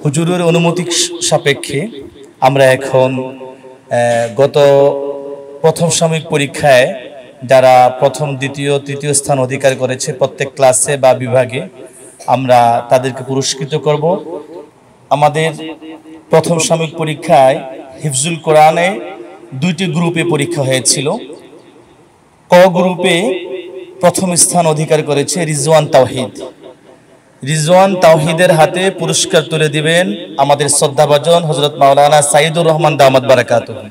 হুজুরের অনুমতি সাপেক্ষে আমরা এখন গত প্রথম সাময়িক পরীক্ষায় যারা প্রথম দ্বিতীয় তৃতীয় স্থান অধিকার করেছে প্রত্যেক ক্লাসে বা বিভাগে আমরা তাদেরকে পুরস্কৃত করব। আমাদের প্রথম সাময়িক পরীক্ষায় হিফজুল কোরআনে দুইটি গ্রুপে পরীক্ষা হয়েছিল। ক গ্রুপে প্রথম স্থান অধিকার করেছে রিজওয়ান তাওহিদ। রিজওয়ান তাওহিদের হাতে পুরস্কার তুলে দিবেন আমাদের শ্রদ্ধাভাজন হযরত মাওলানা সাইদুর রহমান দামাত বারাকাতুহু।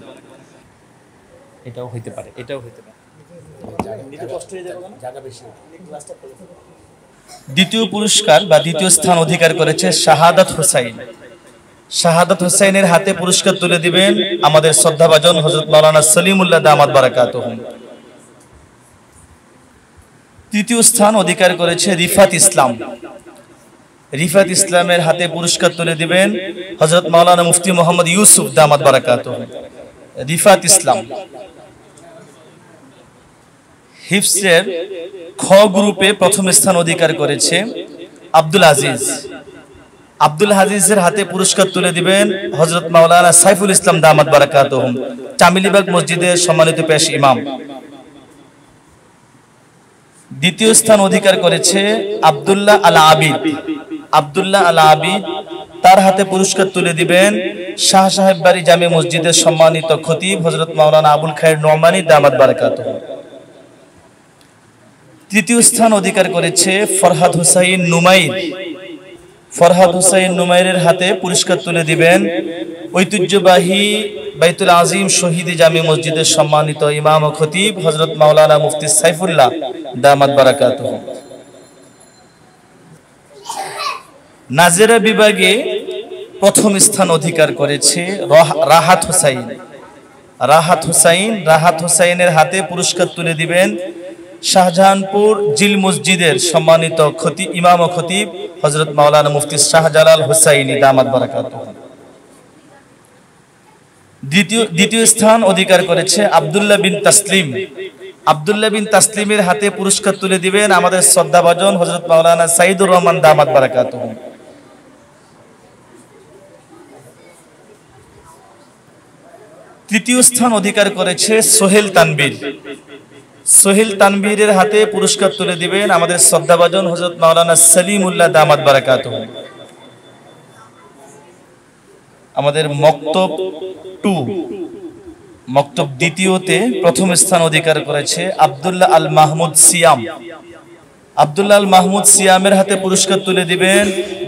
এটাও হইতে পারে, এটাও হইতে পারে। দ্বিতীয় পুরস্কার বা দ্বিতীয় স্থান অধিকার করেছে শাহাদাত হোসাইন। শাহাদাত হোসাইনের হাতে পুরস্কার তুলে দিবেন আমাদের শ্রদ্ধাভাজন হযরত মাওলানা সলিমুল্লাহ দামাত বারাকাতুহু। তৃতীয় স্থান অধিকার করেছে রিফাত ইসলাম। রিফাত ইসলামের হাতে পুরস্কার তুলে দিবেন হযরত মাওলানা মুফতি মোহাম্মদ ইউসুফ দামাত বারাকাতুহু। রিফাত ইসলাম। হিফজের খ গ্রুপে প্রথম স্থান অধিকার করেছে আব্দুল আজিজ। আব্দুল আজিজের হাতে পুরস্কার তুলে দিবেন হযরত মাওলানা সাইফুল ইসলাম দামাত বারাকাতুহু, চামিলিবাগ মসজিদের সম্মানিত পেশ ইমাম। দ্বিতীয় স্থান অধিকার করেছে আব্দুল্লাহ আল আবিদ। আব্দুল্লাহ আল আবিদ, তার হাতে পুরস্কার তুলে দিবেন শাহ সাহেব বাড়ি জামে মসজিদের সম্মানিত খতিব হযরত মাওলানা আবুল খায়ের নোমানী দামাত বারাকাতুহু। তৃতীয় স্থান অধিকার করেছে ফরহাদ হুসাইন নুমাইর। ফরহাদ হুসাইন নুমাইরের হাতে পুরস্কার তুলে দিবেন ঐতিহ্যবাহী বাইতুল আজিম শহীদি জামে মসজিদের সম্মানিত ইমাম ও খতিব হযরত মাওলানা মুফতি সাইফুল্লাহ দামাত বারাকাতুহু। নাজেরা বিভাগে প্রথম স্থান অধিকার করেছে রাহাত হুসাইন। রাহাত হুসাইন, রাহাত হুসাইনের হাতে পুরস্কার তুলে দিবেন শাহজাহানপুর জিল মসজিদের সম্মানিত খতিব ইমাম ও খতিব হযরত মাওলানা মুফতি শাহজালাল হুসাইনি দামাত বারাকাতুহু। দ্বিতীয় স্থান অধিকার করেছে আব্দুল্লাহ বিন তাসলিম। আব্দুল্লাহ বিন তাসলিমের হাতে পুরস্কার তুলে দিবেন আমাদের শ্রদ্ধাভাজন হযরত মাওলানা সাইদুর রহমান দামাত বারাকাতুহু। তৃতীয় স্থান অধিকার করেছে সোহেল তানবীর। সোহেল তানবীরের হাতে পুরস্কার তুলে দিবেন আমাদের শ্রদ্ধাভাজন হযরত মাওলানা সলিমুল্লাহ দামাত বারাকাতুহু। আমাদের মক্তব 2 মক্তব দ্বিতীয়তে প্রথম স্থান অধিকার করেছে আব্দুল্লাহ আল মাহমুদ সিয়াম। আব্দুল্লাহ আল মাহমুদ সিয়ামের হাতে পুরস্কার তুলে দিবেন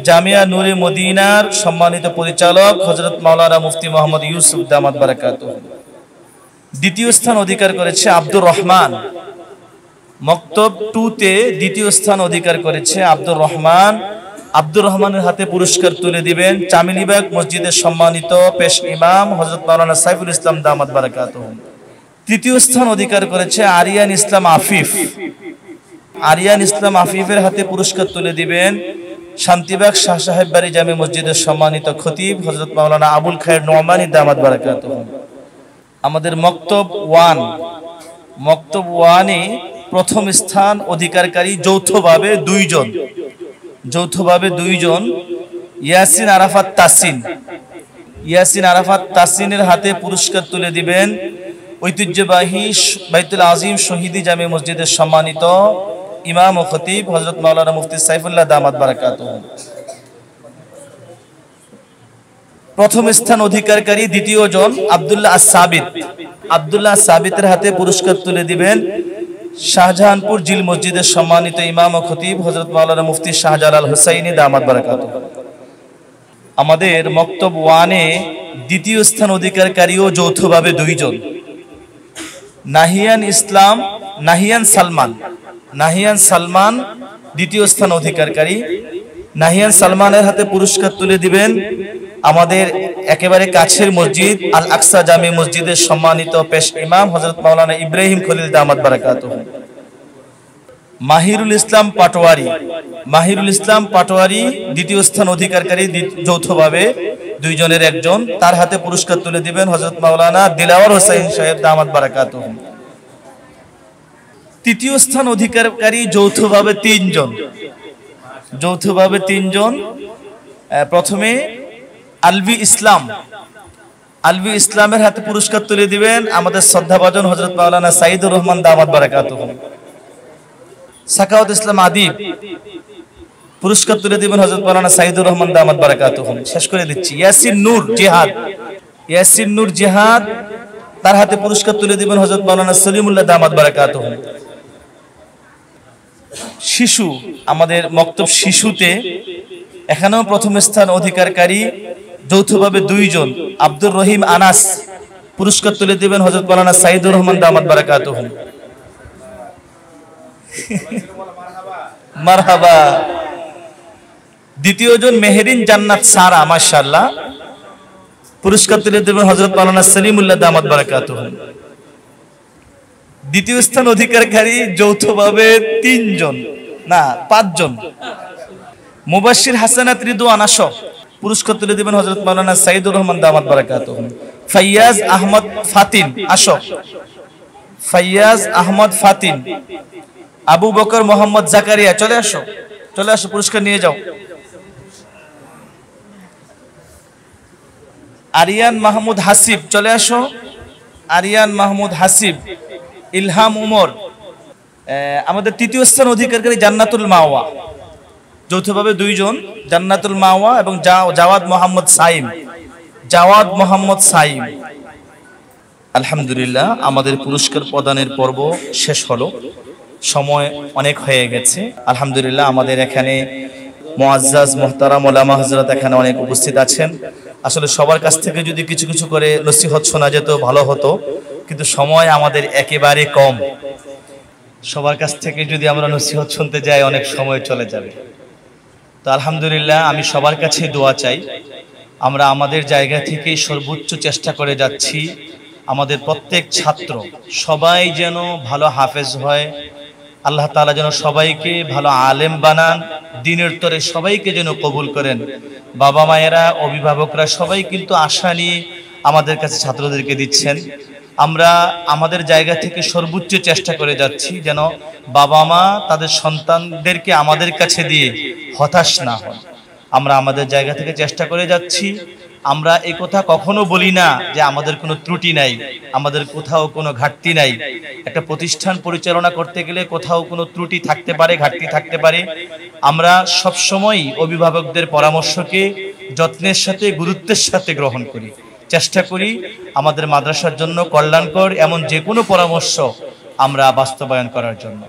জামিয়া নূরে মদিনার সম্মানিত পরিচালক হযরত মাওলানা মুফতি মোহাম্মদ ইউসুফ দামাত বারাকাতুহু। দ্বিতীয় স্থান অধিকার করেছে আব্দুর রহমান। মক্তব 2 তে দ্বিতীয় স্থান অধিকার করেছে আব্দুর রহমান। আব্দুর রহমানের হাতে পুরস্কার তুলে দিবেন চামিলিবাগ মসজিদের সম্মানিত পেশ ইমাম হযরত মাওলানা সাইফুল ইসলাম দামাত বারাকাতুহু। তৃতীয় স্থান অধিকার করেছে আরিয়ান ইসলাম আফিফ। আরিয়ান ইসলাম আফিফের হাতে পুরস্কার তুলে দিবেন শান্তিবাগ শাহ সাহেব বাড়ি জামে মসজিদের সম্মানিত খতিব হযরত মাওলানা আবুল খায়ের নোমানী দামাত বারাকাতুহু। আমাদের মক্তব 1 মক্তব 1 এ প্রথম স্থান অধিকারকারী যৌথভাবে দুইজন ইয়াসিন আরাফাত তাসিন। ইয়াসিন আরাফাত তাসিনের হাতে পুরস্কার তুলে দিবেন ঐতিহ্যবাহী বাইতুল আজিম শহীদি জামে মসজিদের সম্মানিত ইমাম ও খতিব হযরত মাওলানা মুফতি সাইফুল্লাহ দামাত বারাকাতুহু। প্রথম স্থান অধিকারকারী দ্বিতীয় জন আব্দুল্লাহ আস-সাবিত। আব্দুল্লাহ সাবিতের হাতে পুরস্কার তুলে দিবেন শাহজাহানপুর জিল মসজিদের সম্মানিত ইমাম ও খতিব হযরত মাওলানা মুফতি শাহজালাল হুসাইনি দামাত বারাকাতুহু। আমাদের মক্তব 1 এ দ্বিতীয় স্থান অধিকারকারীও যৌথভাবে দুইজন নাহিয়ান সালমান দ্বিতীয় স্থান অধিকারকারী। নাহিয়ান সালমানের হাতে পুরস্কার তুলে দিবেন আমাদের একেবারে কাছের মসজিদ আল আকসা জামে মসজিদের সম্মানিত পেশ ইমাম হযরত মাওলানা ইব্রাহিম খলিল দামাত বারাকাতুহু। মাহিরুল ইসলাম পাটোয়ারি দ্বিতীয় স্থান অধিকারকারী যৌথভাবে দুইজনের একজন। তার হাতে পুরস্কার তুলে দিবেন হযরত মাওলানা দিলাওয়ার হোসেন সাহেব দামাত বারাকাতুহু। তৃতীয় স্থান অধিকারকারী যৌথভাবে তিনজন। প্রথমে আলভি ইসলাম, আলভি ইসলামের হাতে পুরস্কার তুলে দিবেন আমাদের শ্রদ্ধাভাজন হযরত মাওলানা সাইদুর রহমান দামাত বারাকাতুহু। সাখাওয়াত ইসলাম আদিব, পুরস্কার তুলে দিবেন হযরত মাওলানা সাইদুর রহমান দামাত বারাকাতুহু। শেষ করে দিচ্ছি, ইয়াসিন নূর জিহাদ, ইয়াসিন নূর জিহাদ, তার হাতে পুরস্কার তুলে দিবেন হযরত মাওলানা সলিমুল্লাহ দামাত বারাকাতুহু। শিশু, আমাদের মক্তব শিশুতে এখানেও প্রথম স্থান অধিকারকারী যৌথভাবে দুইজন, আব্দুর রহিম আনাস, পুরস্কার তুলে দিবেন হযরত মাওলানা সাইদুর রহমান দামাত বারাকাতুহু। মারহাবা। দ্বিতীয় জন মেহেরিন জান্নাত সারা, মাশাআল্লাহ, পুরস্কার তুলে দেবেন হযরত মাওলানা সলিমুল্লাহ দামাত বারাকাতুহু। দ্বিতীয় স্থান অধিকারকারী যৌথভাবে তিনজন, না পাঁচজন, মুবাশশির হাসানাত রিদওয়ান আসো, পুরস্কার তুলে দিবেন হযরত মাওলানা সাইদুর রহমান দামাত বারাকাতুহু। ফাইয়াজ আহমদ ফাতিন আসো, ফাইয়াজ আহমদ ফাতিন। আবু বকর মোহাম্মদ জাকারিয়া চলে আসো, চলে আসো, পুরস্কার নিয়ে যাও। আরিয়ান মাহমুদ হাসিব চলে আসো, আরিয়ান মাহমুদ হাসিব। ইলহাম উমর। আমাদের তৃতীয় স্থান অধিকারী জান্নাতুল মাওয়া, যৌথভাবে দুইজন, জান্নাতুল মাওয়া এবং জাওয়াদ মোহাম্মদ সাইম, জাওয়াদ মোহাম্মদ সাইম। আলহামদুলিল্লাহ, আমাদের পুরস্কার প্রদানের পর্ব শেষ হলো, সময় অনেক হয়ে গেছে। আলহামদুলিল্লাহ, আমাদের এখানে মুআজ্জাজ মুহতারাম ওলামা হযরত এখানে অনেক উপস্থিত আছেন। আসলে সবার কাছ থেকে যদি কিছু কিছু করে নসিহত শোনা যেত ভালো হতো, কিন্তু সময় আমাদের একেবারে কম। সবার কাছ থেকে যদি আমরা নসিহত শুনতে যাই অনেক সময় চলে যাবে। তো আলহামদুলিল্লাহ, আমি সবার কাছে দোয়া চাই, আমরা আমাদের জায়গা থেকে সর্বোচ্চ চেষ্টা করে যাচ্ছি আমাদের প্রত্যেক ছাত্র সবাই যেন ভালো হাফেজ হয়, আল্লাহ তাআলা যেন সবাইকে ভালো আলেম বানান, দ্বীনের তরে সবাইকে যেন কবুল করেন। বাবা মায়েরা, অভিভাবকরা সবাই কিন্তু আশা নিয়ে আমাদের কাছে ছাত্রদেরকে দিচ্ছেন। আমরা আমাদের জায়গা থেকে সর্বোচ্চ চেষ্টা করে যাচ্ছি যেন বাবা মা তাদের সন্তানদেরকে আমাদের কাছে দিয়ে হতাশ না হয়। আমরা আমাদের জায়গা থেকে চেষ্টা করে যাচ্ছি। আমরা এই কথা কখনো বলি না যে আমাদের কোনো ত্রুটি নাই, আমাদের কোথাও কোনো ঘাটতি নাই। একটা প্রতিষ্ঠান পরিচালনা করতে গেলে কোথাও কোনো ত্রুটি থাকতে পারে, ঘাটতি থাকতে পারে। আমরা সবসময় অভিভাবকদের পরামর্শকে যত্নের সাথে, গুরুত্বের সাথে গ্রহণ করি, চেষ্টা করি আমাদের মাদ্রাসার জন্য কল্যাণকর এমন যে কোনো পরামর্শ আমরা বাস্তবায়ন করার জন্য।